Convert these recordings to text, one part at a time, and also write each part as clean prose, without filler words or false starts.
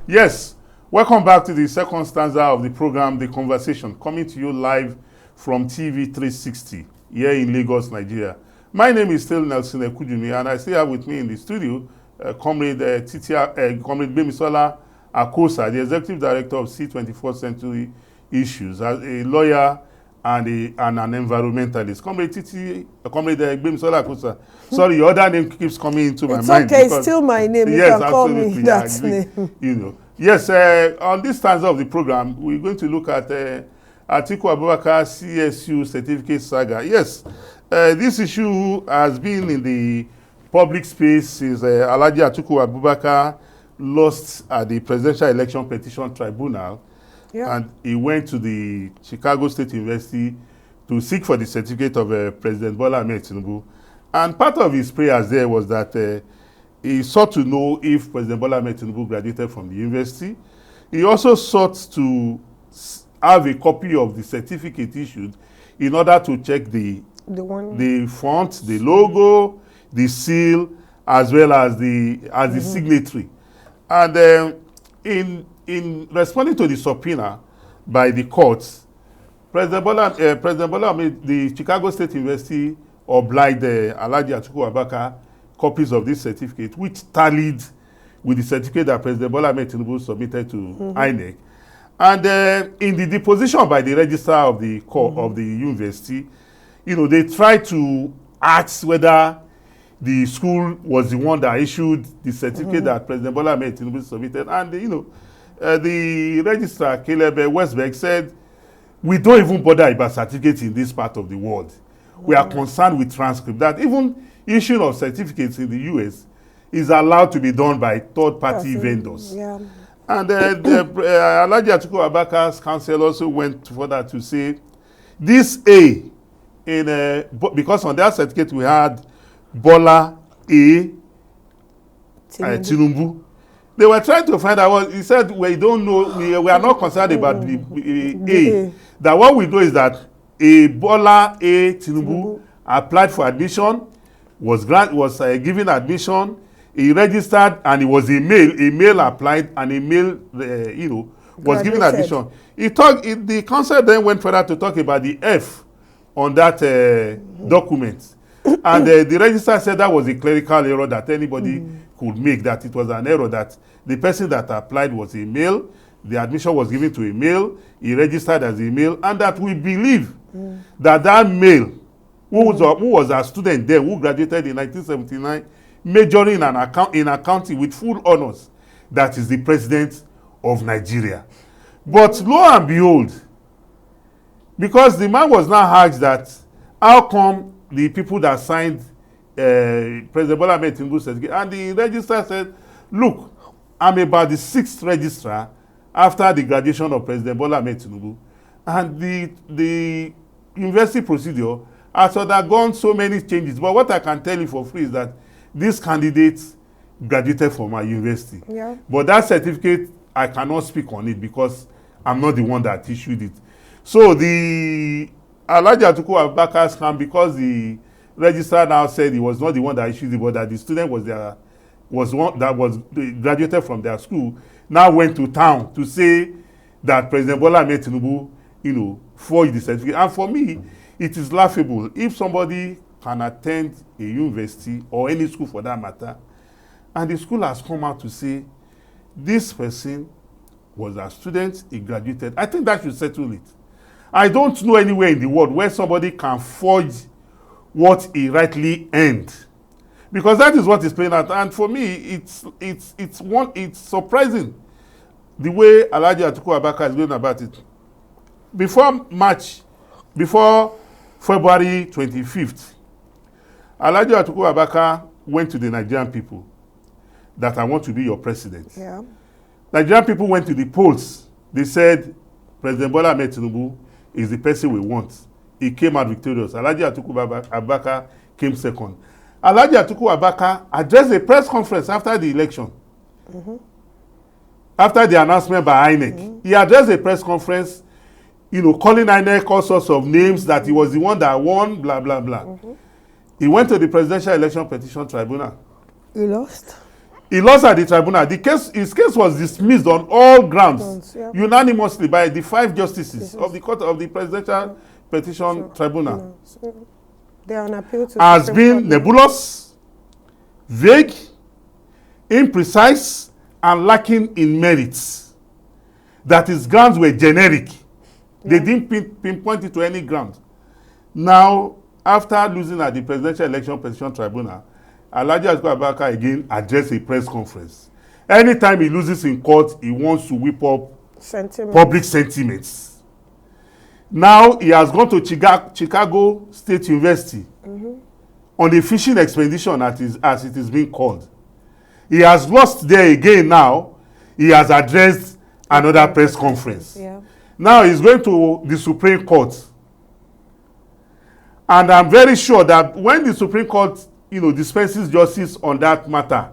Yes, welcome back to the second stanza of the program, The Conversation, coming to you live from TV 360 here in Lagos, Nigeria. My name is still Nelson Ekujumi, and I still have with me in the studio Comrade Bemisola Akosa, the Executive Director of C24th Century Issues, as a lawyer and an environmentalist. Comrade Bemisola Akosa. Sorry, your other name keeps coming into my mind. It's okay, it's still my name. You can call me that name. You know. Yes, on this stanza of the program, we're going to look at ATIKU ABUBAKAR CSU certificate saga. Yes, this issue has been in the public space since Alhaji ATIKU ABUBAKAR lost at the Presidential Election Petition Tribunal, and he went to the Chicago State University to seek for the certificate of President Bola Ahmed Tinubu. And part of his prayers there was that he sought to know if President Bola Ahmed Tinubu graduated from the university. He also sought to have a copy of the certificate issued in order to check the font, the logo, the seal, as well as the signatory. And in responding to the subpoena by the courts, President Bola Ahmed, the Chicago State University obliged Alhaji ATIKU ABUBAKAR copies of this certificate, which tallied with the certificate that President Bola Ahmed Tinubu submitted to INEC. And in the deposition by the registrar of the of the university, they tried to ask whether the school was the one that issued the certificate that President Bola Ahmed Tinubu submitted. And the registrar, Caleb Westberg, said, "We don't even bother about certificates in this part of the world. We are concerned with transcript. That even issuing of certificates in the US is allowed to be done by third-party vendors." Yeah. And Alhaji ATIKU ABUBAKAR's counsel also went further to say, this A, because on that certificate we had Bola A. Tinubu. They were trying to find out. He said, we don't know, we are not concerned about the A. That what we know is that a Bola A. Tinubu applied for admission, was given admission, he registered, and it was a male applied, and a male, was given admission. The counsel then went further to talk about the F on that document. And the registrar said that was a clerical error that anybody could make, that it was an error, that the person that applied was a male, the admission was given to a male, he registered as a male, and that we believe that male, who was a student there, who graduated in 1979, majoring in accounting with full honors, that is the president of Nigeria. But lo and behold, because the man was now asked that, how come the people that signed President Bola Ahmed Tinubu certificate, and the registrar said, look, I'm about the 6th registrar after the graduation of President Bola Ahmed Tinubu, and the university procedure has undergone so many changes. But what I can tell you for free is that this candidate graduated from my university. Yeah. But that certificate, I cannot speak on it because I'm not the one that issued it. So the Alhaji ATIKU ABUBAKAR scam, because the registrar now said he was not the one that issued it, but that the student was one that was graduated from their school, now went to town to say that President Bola Ahmed Tinubu, forged the certificate. And for me, it is laughable if somebody can attend a university or any school for that matter, and the school has come out to say this person was a student, he graduated. I think that should settle it. I don't know anywhere in the world where somebody can forge what he rightly earned, because that is what is playing out. And for me, it's surprising the way Alhaji ATIKU ABUBAKAR is going about it. Before February 25th, Alhaji ATIKU ABUBAKAR went to the Nigerian people that I want to be your president. Yeah. Nigerian people went to the polls. They said President Bola Ahmed Tinubu is the person we want. He came out victorious. Alhaji ATIKU ABUBAKAR came second. Alhaji ATIKU ABUBAKAR addressed a press conference after the election. After the announcement by INEC. He addressed a press conference, calling INEC all sorts of names, that he was the one that won, blah, blah, blah. He went to the Presidential Election Petition Tribunal. He lost? He lost at the tribunal. His case was dismissed on all grounds unanimously by the 5 justices of the court of the Presidential Petition Tribunal. So they are on appeal to has been nebulous, vague, imprecise, and lacking in merits. That his grounds were generic. They didn't pinpoint it to any ground. Now, after losing at the Presidential Election Petition Tribunal, Alhaji Atiku Abubakar again addressed a press conference. Anytime he loses in court, he wants to whip up public sentiments. Now, he has gone to Chicago State University on a fishing expedition, as it is being called. He has lost there again now. He has addressed another press conference. Yeah. Now, he's going to the Supreme Court. And I'm very sure that when the Supreme Court dispenses justice on that matter,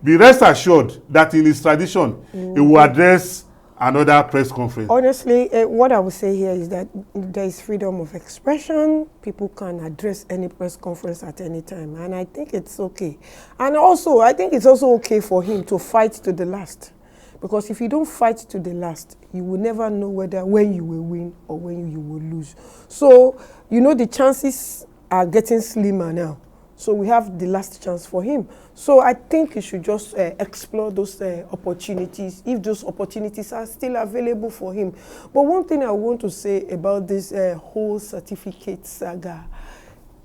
be rest assured that in his tradition, he will address another press conference. Honestly, what I would say here is that there is freedom of expression. People can address any press conference at any time, and I think it's okay. And also, I think it's also okay for him to fight to the last, because if you don't fight to the last, you will never know when you will win or when you will lose. So, the chances are getting slimmer now. So we have the last chance for him. So I think he should just explore those opportunities, if those opportunities are still available for him. But one thing I want to say about this whole certificate saga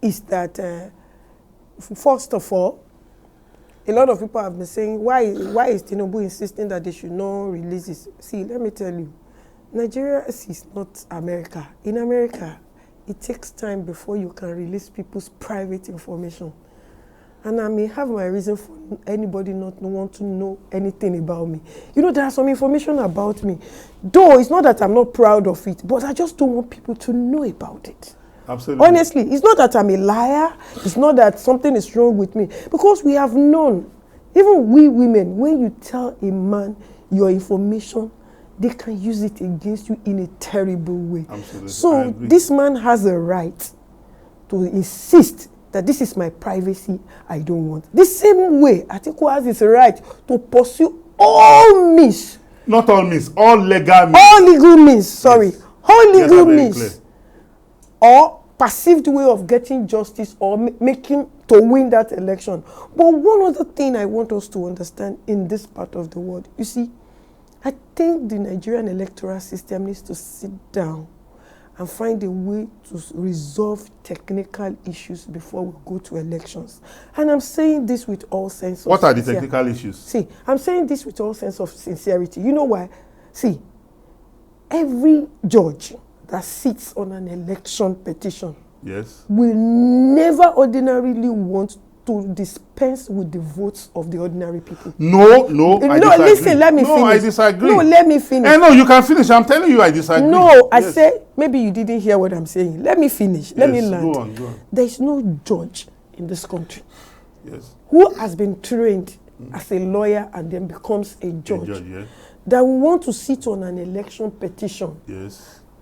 is that, first of all, a lot of people have been saying, why is Tinubu insisting that they should not release this? See, let me tell you, Nigeria is not America. In America, it takes time before you can release people's private information. And I may have my reason for anybody not want to know anything about me. There are some information about me. Though it's not that I'm not proud of it, but I just don't want people to know about it. Absolutely. Honestly, it's not that I'm a liar. It's not that something is wrong with me. Because we have known, even we women, when you tell a man your information, they can use it against you in a terrible way. Absolutely. So this man has a right to insist that this is my privacy, I don't want. The same way Atiku has his right to pursue all means. Not all means, all legal means. All legal means, sorry. Yes. All legal means. Or perceived way of getting justice or making to win that election. But one other thing I want us to understand in this part of the world, you see, I think the Nigerian electoral system needs to sit down and find a way to resolve technical issues before we go to elections. And I'm saying this with all sense of What are the technical issues? See, I'm saying this with all sense of sincerity. You know why? See, every judge that sits on an election petition will never ordinarily want to dispense with the votes of the ordinary people. No, I disagree. Listen, let me finish. I disagree. No, let me finish. No, you can finish. I'm telling you I disagree. No, I say, maybe you didn't hear what I'm saying. Let me finish. Let me land. Go on. There is no judge in this country who has been trained as a lawyer and then becomes a judge that will want to sit on an election petition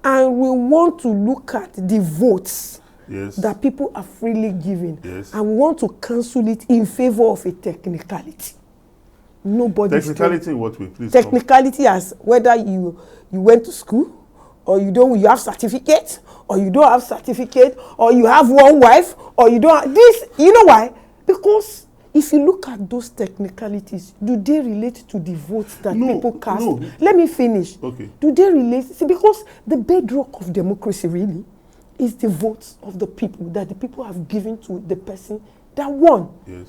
and we want to look at the votes that people are freely giving, and we want to cancel it in favor of a technicality. Technicality in what way, please? Technicality as whether you went to school, or you have certificate, or you don't have certificate, or you have one wife, or you don't have this. You know why? Because if you look at those technicalities, do they relate to the votes that people cast? No. Let me finish. Okay. Do they relate? See, because the bedrock of democracy really is the votes of the people that the people have given to the person that won. Yes.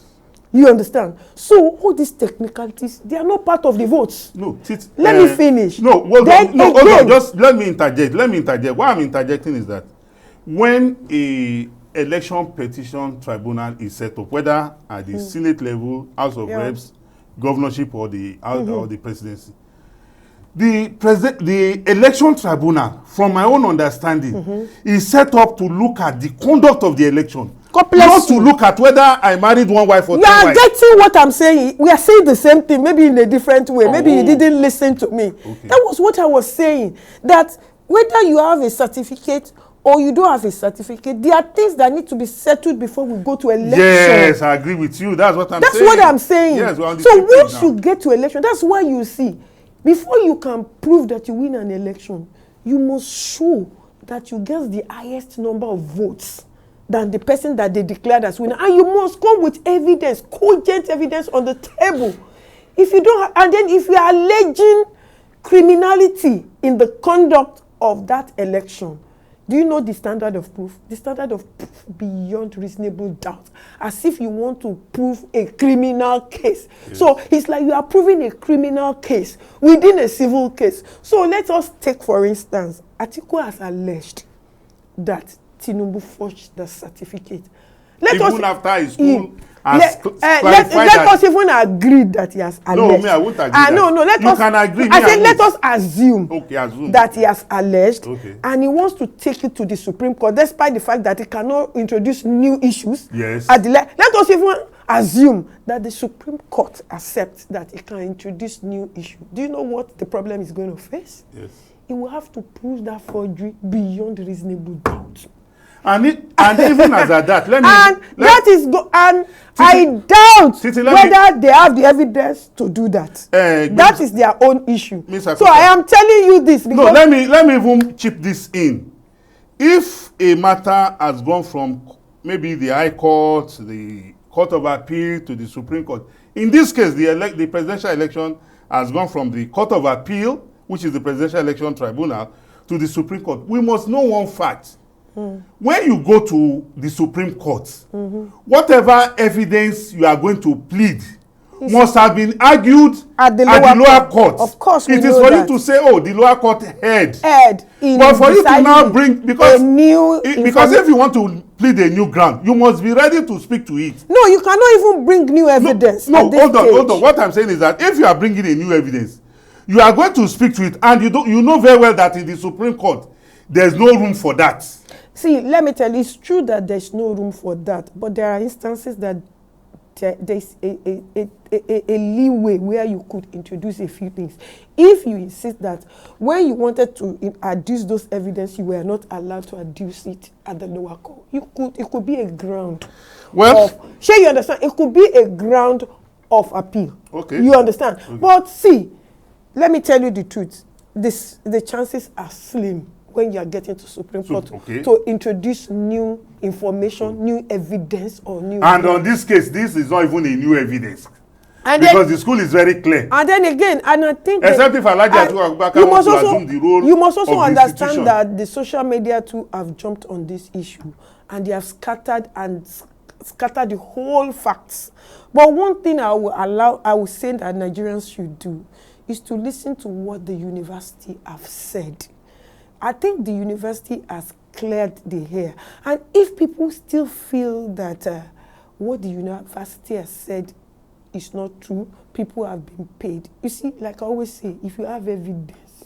You understand? So all these technicalities, they are not part of the votes. No. Let me finish. Hold on. Just let me interject. Why I'm interjecting is that when a election petition tribunal is set up, whether at the Senate level, House of Reps, governorship, or the presidency, the election tribunal, from my own understanding, is set up to look at the conduct of the election. Not to look at whether I married one wife or two wives. You are getting what I'm saying. We are saying the same thing, maybe in a different way. Maybe you didn't listen to me. Okay. That was what I was saying. That whether you have a certificate or you don't have a certificate, there are things that need to be settled before we go to election. Yes, I agree with you. That's what I'm saying. That's what I'm saying. Yes, we're on the so same page once you get to election, that's why you see, before you can prove that you win an election, you must show that you get the highest number of votes than the person that they declared as winner. And you must come with evidence, cogent evidence on the table. If you don't, and then if you are alleging criminality in the conduct of that election, do you know the standard of proof? The standard of proof beyond reasonable doubt. As if you want to prove a criminal case. Yes. So it's like you are proving a criminal case within a civil case. So let us take, for instance, ATIKU has alleged that Tinubu forged the certificate. Even after his school let us even agree that he has alleged. No, me, I won't agree. You can agree. I said let us assume, assume that he has alleged, and he wants to take it to the Supreme Court, despite the fact that he cannot introduce new issues. Yes. Let us even assume that the Supreme Court accepts that he can introduce new issues. Do you know what the problem is going to face? Yes. He will have to prove that forgery beyond reasonable doubt. And even as at that, I doubt whether they have the evidence to do that. That is their own issue. So I am telling you this because no, let me even chip this in. If a matter has gone from maybe the High Court, the Court of Appeal to the Supreme Court, in this case, the presidential election has gone from the Court of Appeal, which is the Presidential Election Tribunal, to the Supreme Court. We must know one fact. When you go to the Supreme Court, whatever evidence you are going to plead must have been argued at the lower court. Of course, it is for you to say, oh, the lower court heard. But for you to now bring, because if you want to plead a new ground, you must be ready to speak to it. No, you cannot even bring new evidence. No, hold on. What I'm saying is that if you are bringing a new evidence, you are going to speak to it, and you know very well that in the Supreme Court, there's no room for that. See, let me tell you, it's true that there's no room for that, but there are instances that there's a leeway where you could introduce a few things. If you insist that when you wanted to adduce those evidence, you were not allowed to adduce it at the lower court, it could be a ground sure, you understand? It could be a ground of appeal. Okay. You understand? Okay. But see, let me tell you the truth. The chances are slim when you are getting to Supreme Court to introduce new information, new evidence, or new... And on this case, this is not even a new evidence. Because the school is very clear. And then again, and I think... Except if ATIKU Abubakar wants to assume the role of you must also understand that the social media too have jumped on this issue. And they have scattered the whole facts. But one thing I will say that Nigerians should do is to listen to what the university have said. I think the university has cleared the air. And if people still feel that what the university has said is not true, people have been paid. You see, like I always say, if you have evidence,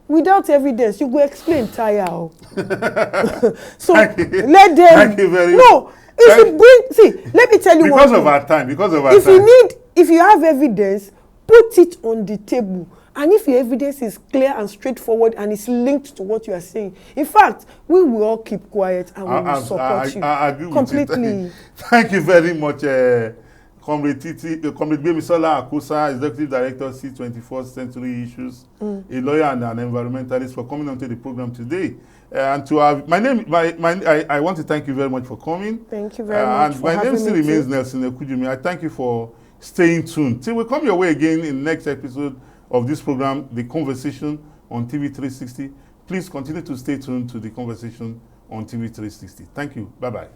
without evidence, you go explain tire. So let them... Thank you very much. No, let me tell you because of our time. If you have evidence, put it on the table. And if your evidence is clear and straightforward and is linked to what you are saying, in fact, we will all keep quiet and we will support you. I agree completely. With you. Thank you very much, Comrade Gbemisola Akosa, Executive Director, C24th Century Issues, a lawyer and an environmentalist, for coming onto the program today. And to have I want to thank you very much for coming. Thank you very much. And my name still remains Nelson Ekujumi. I thank you for staying tuned. Till we come your way again in the next episode of this program, The Conversation on TV 360. Please continue to stay tuned to The Conversation on TV 360. Thank you. Bye-bye.